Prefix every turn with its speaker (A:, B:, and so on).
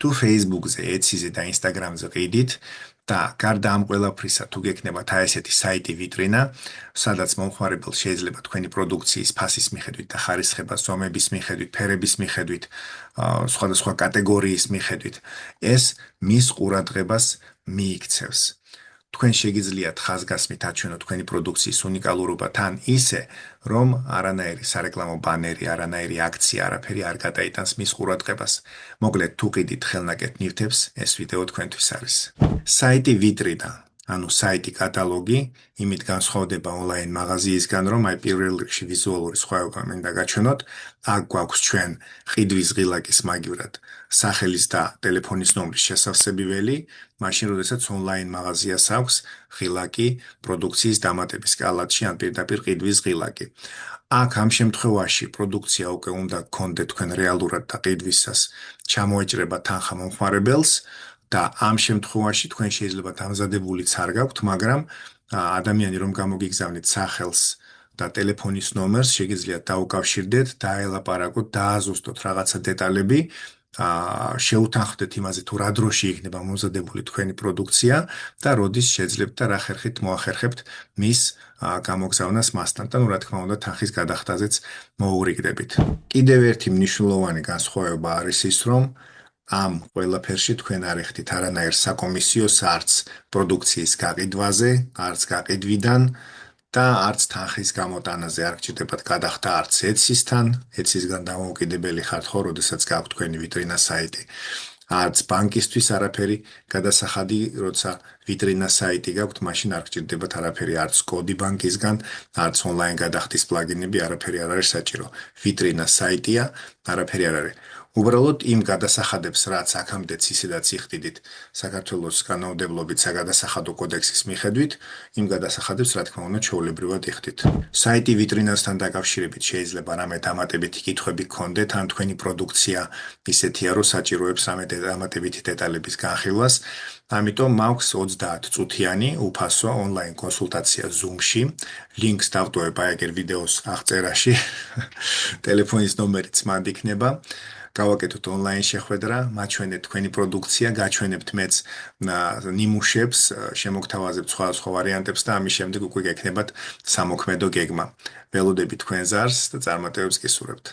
A: თუ Facebook-ზე, Etsy-ზე და Instagram-ზე ყიდით და გარდა ამ ყველაფრისა თუ გექნებათ აი ესეთი საიტი ვიტრინა, სადაც მომხმარებელს შეიძლება თქვენი პროდუქციის ფასის მიხედვით და ხარისხებას, ზომების მიხედვით, ფერების მიხედვით, სხვადასხვა კატეგორიის მიხედვით, ეს მის ყურადღებას მიიქცევს. თქვენ შეგიძლიათ ხაზგასმით აჩვენოთ თქვენი პროდუქციის უნიკალურობა თან ისე, რომ არანაირი სარეკლამო ბანერი, არანაირი აქცია, არაფერი არ გადაიტანს მის ყურადღებას. მოკლედ, თუ ყიდით ხელნაკეთ ნივთებს, ეს ვიდეო თქვენთვის არის. საიტი ვიტრინა, ანუ საიტი კატალოგი, იმით განსხვავდება ონლაინ მაღაზიისგან, რომ აი პირველ რიგში ვიზუალური სხვაობა მინდა გაჩვენოთ. აქ გვაქვს ჩვენ ყიდვის ღილაკის მაგივრად სახელის და ტელეფონის ნომრის შესავსებიველი, მაშინ როდესაც ონლაინ მაღაზიას აქვს ღილაკი პროდუქციის დამატების კალათში ან პირდაპირ ყიდვის ღილაკი. აქ ამ შემთხვევაში პროდუქცია უკვე უნდა გქონდეთ თქვენ რეალურად და ყიდვისას ჩამოეჭრება თანხა მომხმარებელს და ამ შემთხვევაში თქვენ შეიძლება დამზადებულიც არ გაქვთ, მაგრამ ადამიანი რომ გამოგიგზავნით სახელს და ტელეფონის ნომერს შეგიძლიათ დაუკავშირდეთ, დაელაპარაკოთ, დააზუსტოთ რაღაცა დეტალები, შეუთანხმდეთ იმაზე თუ რა დროში იქნება მომზადებული თქვენი პროდუქცია და როდის შეძლებთ და რა ხერხით მოახერხებთ მის გამოგზავნას მასთან და რა თქმა უნდა თანხის გადახდაზეც მოურიგდებით. კიდევ ერთი მნიშვნელოვანი განსხვავება არის ის, რომ ამ ყველაფერში თქვენ არ ეხდით არანაირ საკომისიოს არც პროდუქციის გაყიდვაზე, არც გაყიდვიდან და არც თანხის გამოტანაზე არ გჭირდებათ გადახდა არც Etsy-სთან, Etsy-სგან დამოუკიდებელი ხართ ხო, როდესაც გაქვთ თქვენი ვიტრინა საიტი. არც ბანკისთვის არაფერი გადასახადი, როცა ვიტრინა საიტი გაქვთ, მაშინ არ გჭირდებათ არაფერი არც კოდი ბანკისგან, არც ონლაინ გადახდის პლაგინები, არაფერი არ არის საჭირო. ვიტრინა საიტია, არაფერი არ არის. უბრალოდ იმ გადასახადებს, რაც აქამდეც ისედაც იხდიდით საქართველოს კანონმდებლობით საგადასახადო კოდექსის მიხედვით, იმ გადასახადებს, რა თქმა უნდა, ჩვეულებრივად იხდით. საიტი ვიტრინასთან დაკავშირებით შეიძლება რამე დამატებითი კითხვები გქონდეთ, ან თქვენი პროდუქცია ისეთია, რომ საჭიროებს რამე დამატებითი დეტალების განხილვას. ამიტომ მაქვს 30 წუთიანი უფასო ონლაინ კონსულტაცია Zoom-ში. ლინკს დავტოვებ აი ეგერ ვიდეოს აღწერაში. ტელეფონის ნომერიც მანდ იქნება. გავაკეთოთ ონლაინ შეხვედრა, მაჩვენეთ თქვენი პროდუქცია, გაჩვენებთ მეც ნიმუშებს, შემოგთავაზებთ სხვა ვარიანტებს და ამის შემდეგ უკვე გექნებათ სამოქმედო გეგმა. ველოდებით თქვენ ზარს და წარმატებებს გისურვებთ.